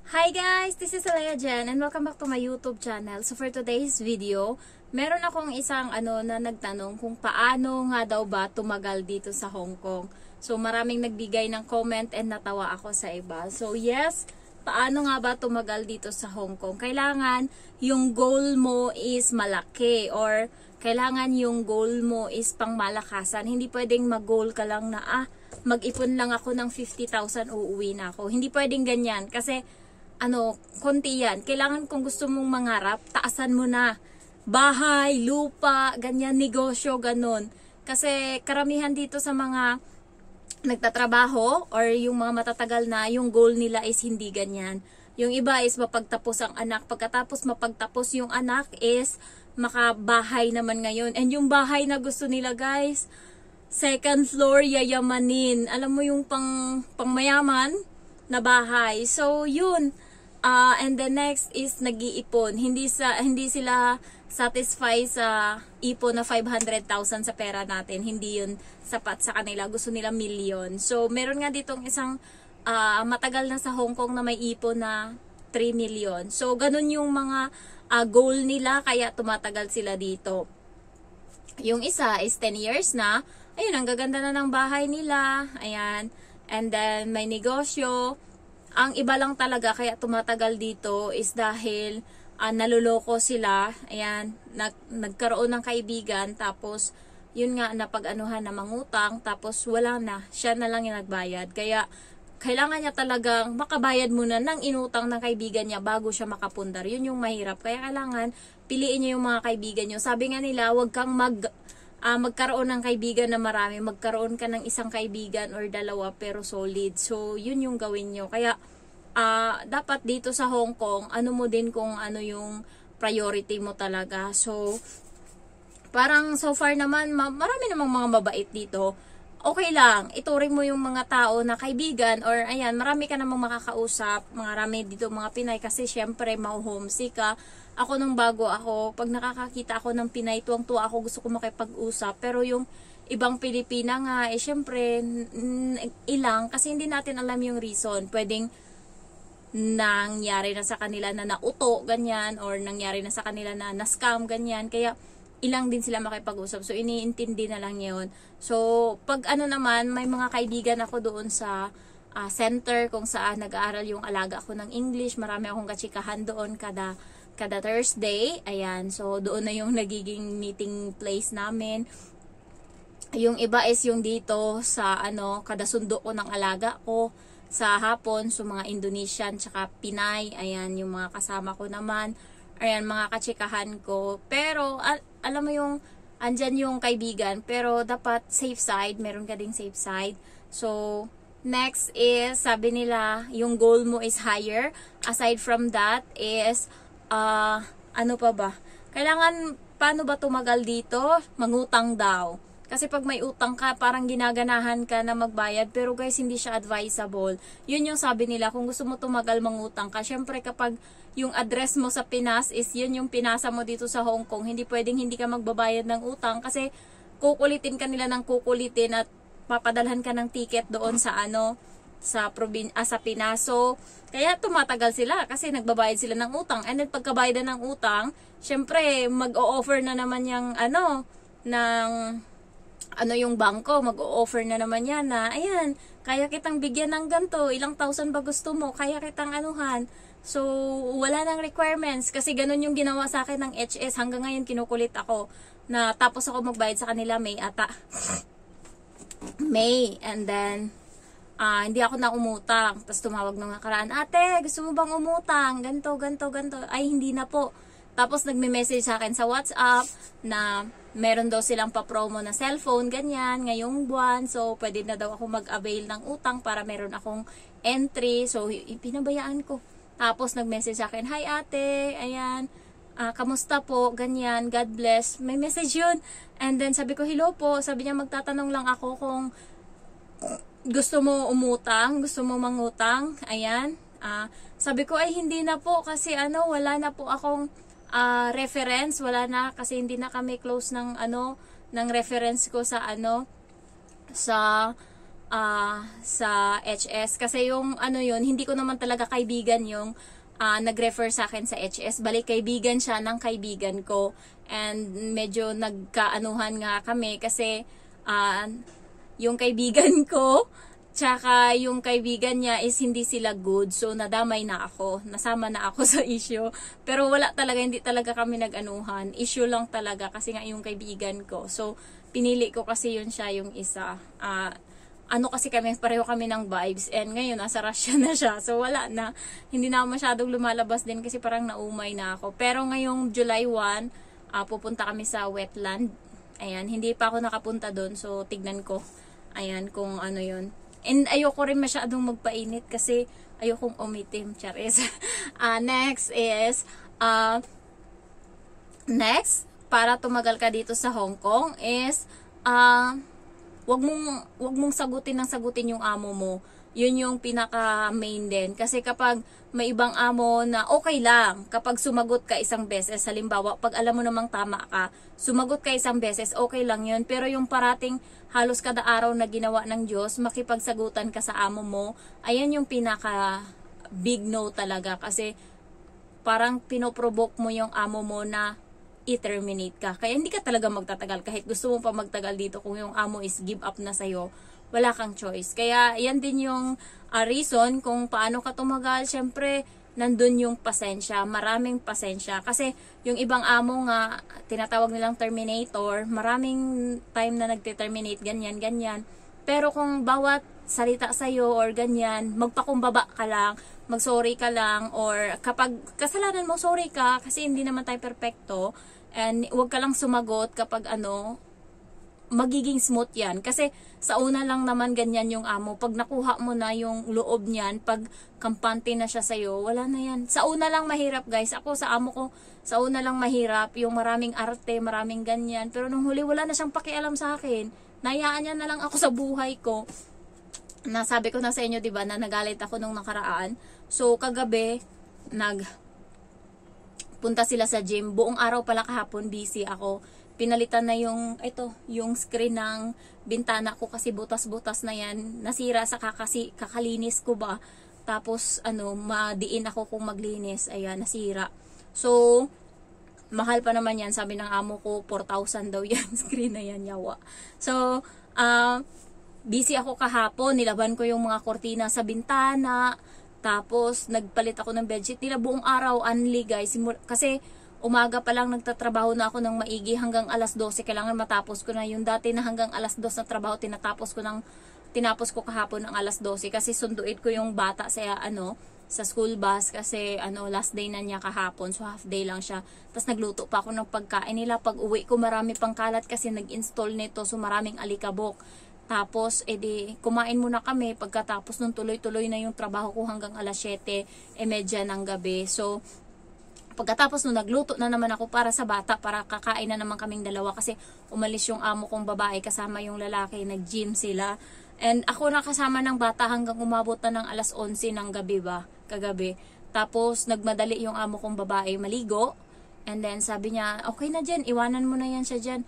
Hi guys! This is Alea Jen and welcome back to my YouTube channel. So for today's video, meron akong isang na nagtanong kung paano nga daw ba tumagal dito sa Hong Kong. So maraming nagbigay ng comment and natawa ako sa iba. So yes, paano nga ba tumagal dito sa Hong Kong? Kailangan yung goal mo is malaki or kailangan yung goal mo is pangmalakasan. Hindi pwedeng mag-goal ka lang na mag-ipon lang ako ng 50,000 uuwi na ako. Hindi pwedeng ganyan kasi konti yan. Kailangan kung gusto mong mangarap, taasan mo na. Bahay, lupa, ganyan, negosyo, ganun. Kasi karamihan dito sa mga nagtatrabaho or yung mga matatagal na, yung goal nila is hindi ganyan. Yung iba is mapagtapos ang anak. Pagkatapos mapagtapos yung anak is makabahay naman ngayon. And yung bahay na gusto nila guys, second floor, yayamanin. Alam mo yung pangmayaman na bahay. So yun. And the next is nag-iipon. Hindi sila satisfied sa ipon na 500,000 sa pera natin. Hindi yun sapat sa kanila. Gusto nila million. So meron nga ditong isang matagal na sa Hong Kong na may ipon na 3 million. So ganun yung mga goal nila kaya tumatagal sila dito. Yung isa is 10 years na. Ayun, ang gaganda na ng bahay nila. Ayan. And then may negosyo. Ang iba lang talaga kaya tumatagal dito is dahil naluloko sila. Ayan, nagkaroon ng kaibigan tapos yun nga napag-anuhan na mangutang tapos wala na. Siya na lang yung nagbayad. Kaya kailangan niya talagang makabayad muna ng inutang ng kaibigan niya bago siya makapundar. Yun yung mahirap. Kaya kailangan piliin niyo yung mga kaibigan niyo. Sabi nga nila, wag kang magkaroon ng kaibigan na marami, magkaroon ka ng isang kaibigan or dalawa pero solid. So, yun yung gawin nyo. Kaya, dapat dito sa Hong Kong, mo din kung ano yung priority mo talaga. So, parang so far naman, marami namang mga mabait dito. Okay lang, ituring mo yung mga tao na kaibigan or ayan, marami ka namang makakausap, marami dito mga Pinay kasi syempre ma-homesick ka. Ako nung bago ako, pag nakakakita ako ng Pinay, tuwang-tuwa ako, gusto ko makipag-usap. Pero yung ibang Pilipina nga, syempre ilang kasi hindi natin alam yung reason. Pwedeng nangyari na sa kanila na nauto, ganyan, or nangyari na sa kanila na na-scam, ganyan. Kaya ilang din sila makipag-usap. So, iniintindi na lang yun. So, pag naman, may mga kaibigan ako doon sa center kung saan nag-aaral yung alaga ko ng English. Marami akong kachikahan doon kada Thursday. Ayan. So, doon na yung nagiging meeting place namin. Yung iba is yung dito sa kada sundo ko ng alaga ko sa hapon. So, mga Indonesian tsaka Pinay. Ayan, yung mga kasama ko naman. Ayan, mga kachikahan ko. Pero, alam mo yung, andyan yung kaibigan. Pero, dapat safe side. Meron ka ding safe side. So, next is, sabi nila, yung goal mo is higher. Aside from that is, ano pa ba? Kailangan, paano ba tumagal dito? Mangutang daw. Kasi pag may utang ka, parang ginaganahan ka na magbayad. Pero guys, hindi siya advisable. Yun yung sabi nila, kung gusto mo tumagal, mangutang ka. Syempre kapag yung address mo sa Pinas is yun yung pinasa mo dito sa Hong Kong, hindi pwedeng hindi ka magbabayad ng utang. Kasi kukulitin ka nila ng kukulitin at papadalhan ka ng ticket doon sa sa Pinas. So, kaya tumatagal sila kasi nagbabayad sila ng utang. And then pagkabayad ng utang, syempre mag-o-offer na naman yung yung bangko, mag-o-offer na naman yan na, ayan, kaya kitang bigyan ng ganito, ilang thousand ba gusto mo, kaya kitang anuhan. So, wala nang requirements kasi ganun yung ginawa sa akin ng HS. Hanggang ngayon kinukulit ako na tapos ako magbayad sa kanila May ata. May, and then hindi ako na umutang. Tapos tumawag ng nakaraan, ate, gusto mo bang umutang? Ganto. Ay, hindi na po. Tapos nagme-message sa akin sa WhatsApp na meron daw silang pa-promo na cellphone, ganyan, ngayong buwan. So, pwede na daw ako mag-avail ng utang para meron akong entry. So, pinabayaan ko. Tapos nag-message sa akin, hi ate, ayan, kamusta po, ganyan, God bless. May message yun. And then sabi ko, hello po. Sabi niya, magtatanong lang ako kung gusto mo umutang, gusto mo mangutang. Ayan. Sabi ko, ay hindi na po kasi wala na po akong reference. Wala na kasi hindi na kami close ng ng reference ko sa sa sa HS. Kasi yung ano yun, hindi ko naman talaga kaibigan yung nag-refer sa akin sa HS. Balik kaibigan siya ng kaibigan ko. And medyo nagkaanuhan nga kami kasi yung kaibigan ko tsaka yung kaibigan niya is hindi sila good. So, nadamay na ako. Nasama na ako sa issue. Pero wala talaga, hindi talaga kami nag-anuhan. Issue lang talaga kasi nga yung kaibigan ko. So, pinili ko kasi yun siya yung isa. Ano kasi kami, pareho kami ng vibes. And ngayon, nasa Russia na siya. So, wala na. Hindi na ako masyadong lumalabas din kasi parang naumay na ako. Pero ngayong July 1, pupunta kami sa wetland. Ayan, hindi pa ako nakapunta doon. So, tignan ko. Ayan, kung ano yun. And ayoko rin masyadong magpainit kasi ayokong umitim, charis. Next is, next, para tumagal ka dito sa Hong Kong is, wag mong sagutin yung amo mo. Yun yung pinaka main din. Kasi kapag may ibang amo na okay lang, kapag sumagot ka isang beses, halimbawa, pag alam mo namang tama ka, sumagot ka isang beses, okay lang yun. Pero yung parating halos kada araw na ginawa ng Diyos, makipagsagutan ka sa amo mo, ayan yung pinaka big no talaga. Kasi parang pinoprovoke mo yung amo mo na i-terminate ka. Kaya hindi ka talaga magtatagal. Kahit gusto mo pa magtagal dito, kung yung amo is give up na sa'yo, wala kang choice. Kaya yan din yung reason kung paano ka tumagal. Syempre, nandun yung pasensya. Maraming pasensya. Kasi yung ibang amo nga, tinatawag nilang terminator, maraming time na nagte-terminate, ganyan, ganyan. Pero kung bawat salita sa'yo or ganyan, magpakumbaba ka lang, mag-sorry ka lang, or kapag kasalanan mo, sorry ka, kasi hindi naman tayo perfecto. And huwag ka lang sumagot kapag magiging smooth yan. Kasi sa una lang naman ganyan yung amo. Pag nakuha mo na yung loob niyan, pag kampante na siya sa'yo, wala na yan. Sa una lang mahirap guys. Ako sa amo ko, sa una lang mahirap. Yung maraming arte, maraming ganyan. Pero nung huli, wala na siyang pakialam sa akin. Nayaan niya na lang ako sa buhay ko. Nasabi ko na sa inyo, diba, na nagalit ako nung nakaraan. So, kagabi, punta sila sa gym. Buong araw pala kahapon, busy ako. Pinalitan na yung screen ng bintana ko kasi butas-butas na yan. Nasira sa kakalinis ko ba. Tapos, madiin ako kung maglinis. Ayan, nasira. So, mahal pa naman yan. Sabi ng amo ko, 4,000 daw yan. Screen na yan, yawa. So, busy ako kahapon. Nilaban ko yung mga kortina sa bintana. Tapos, nagpalit ako ng bedsheet nila buong araw, only guys. Kasi, umaga pa lang nagtatrabaho na ako ng maigi hanggang alas 12. Kailangan matapos ko na. Yung dati na hanggang alas 2 na trabaho, tinapos ko kahapon ng alas 12. Kasi sunduin ko yung bata sa school bus. Kasi, last day na niya kahapon. So, half day lang siya. Tapos, nagluto pa ako ng pagkain nila. Pag uwi ko, marami pang kalat kasi nag-install nito. So, maraming alikabok. Tapos, kumain muna kami. Pagkatapos nung tuloy-tuloy na yung trabaho ko hanggang alas 7:30 ng gabi. So, pagkatapos nung nagluto na naman ako para sa bata, para kakain na naman kaming dalawa kasi umalis yung amo kong babae kasama yung lalaki, nag-gym sila. And ako nakasama ng bata hanggang umabot na ng alas 11 ng gabi kagabi. Tapos, nagmadali yung amo kong babae maligo. And then, sabi niya, okay na dyan, iwanan mo na yan siya dyan.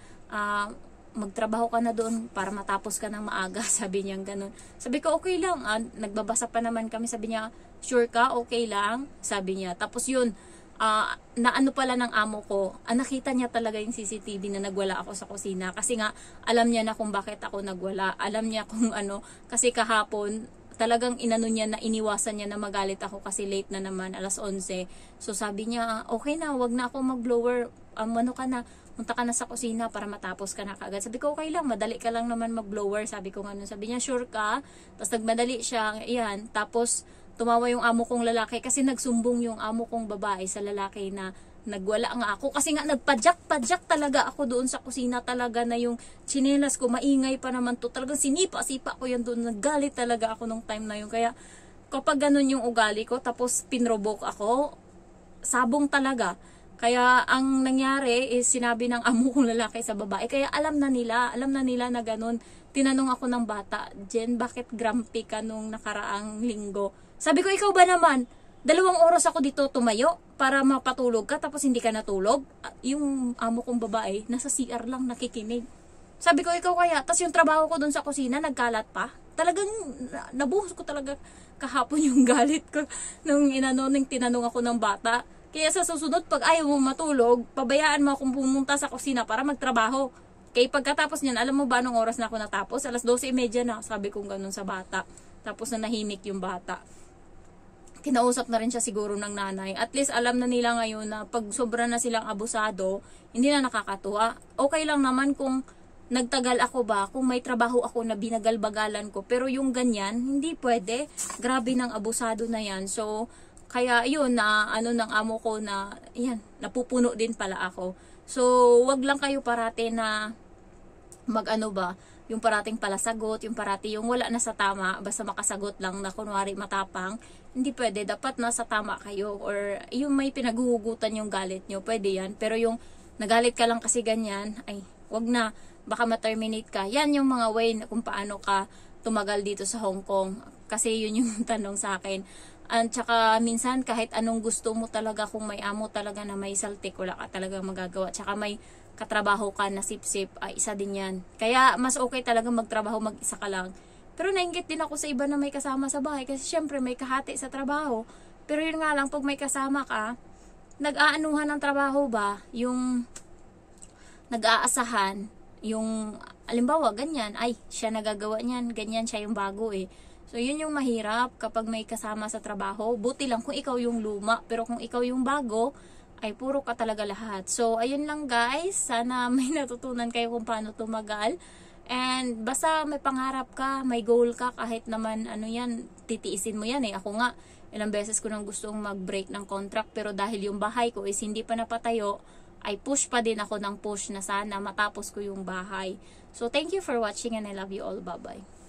Magtrabaho ka na doon para matapos ka ng maaga, sabi niya ganun. Sabi ko, okay lang. Nagbabasa pa naman kami, sabi niya, sure ka, okay lang, sabi niya. Tapos yun, pala ng amo ko, nakita niya talaga yung CCTV na nagwala ako sa kusina. Kasi nga, alam niya na kung bakit ako nagwala. Alam niya kung kasi kahapon, talagang niya na iniwasan niya na magalit ako kasi late na naman, alas 11. So sabi niya, okay na, wag na ako mag-blower. Punta ka na sa kusina para matapos ka na kaagad. Sabi ko, okay lang, madali ka lang naman mag-blower. Sabi ko nga, sabi niya, sure ka? Tapos nagmadali siya, yan. Tapos, tumawa yung amo kong lalaki kasi nagsumbong yung amo kong babae sa lalaki na nagwala nga ako. Kasi nga nagpadyak talaga ako doon sa kusina talaga na yung tsinelas ko, maingay pa naman to. Talagang sinipa-sipa ko yan doon. Naggalit talaga ako nung time na yun. Kaya kapag ganun yung ugali ko, tapos pinrobok ako, sabong talaga. Kaya ang nangyari is sinabi ng amo kong lalaki sa babae. Kaya alam na nila na ganun. Tinanong ako ng bata, Jen, bakit grumpy ka nung nakaraang linggo? Sabi ko, ikaw ba naman? 2 oras ako dito tumayo para mapatulog ka tapos hindi ka natulog. Yung amo kong babae, nasa CR lang nakikinig. Sabi ko, ikaw kaya. Tapos yung trabaho ko dun sa kusina, nagkalat pa. Talagang, nabuhos ko talaga kahapon yung galit ko nung tinanong ako ng bata. Kaya sa susunod, pag ayaw mo matulog, pabayaan mo akong pumunta sa kusina para magtrabaho. Kaya pagkatapos niyan, alam mo ba anong oras na ako natapos? 12:30 na, sabi kong ganun sa bata. Tapos na nahimik yung bata. Kinausap na rin siya siguro ng nanay. At least alam na nila ngayon na pag sobra na silang abusado, hindi na nakakatuwa. Okay lang naman kung nagtagal ako ba, kung may trabaho ako na binagal-bagalan ko. Pero yung ganyan, hindi pwede. Grabe ng abusado na yan. So, kaya yun na ng amo ko na, yan, napupuno din pala ako. So, wag lang kayo parate na yung parating palasagot, yung parati yung wala na sa tama, basta makasagot lang na kunwari matapang, hindi pwede. Dapat nasa tama kayo, or yung may pinaguhugutan yung galit nyo, pwede yan. Pero yung nagalit ka lang kasi ganyan, ay, wag na, baka ma-terminate ka. Yan yung mga way na kung paano ka tumagal dito sa Hong Kong. Kasi yun yung tanong sa akin. At saka minsan kahit anong gusto mo talaga, kung may amo talaga na may saltik, wala ka talaga magagawa. Tsaka may katrabaho ka na sip-sip, ay isa din yan. Kaya mas okay talaga magtrabaho mag-isa ka lang. Pero nainggit din ako sa iba na may kasama sa bahay kasi syempre may kahati sa trabaho. Pero yun nga lang, pag may kasama ka, nag-aanuhan ng trabaho ba, yung nag-aasahan, yung alimbawa ganyan, ay siya nagagawa niyan, ganyan siya yung bago eh. So yun yung mahirap kapag may kasama sa trabaho. Buti lang kung ikaw yung luma, pero kung ikaw yung bago, ay puro ka talaga lahat. So, ayun lang guys. Sana may natutunan kayo kung paano tumagal. And basta may pangarap ka, may goal ka, kahit naman titiisin mo yan eh. Ako nga, ilang beses ko nang gustong mag-break ng contract, pero dahil yung bahay ko is hindi pa napatayo, ay push pa din ako ng push na sana matapos ko yung bahay. So, thank you for watching and I love you all. Bye-bye.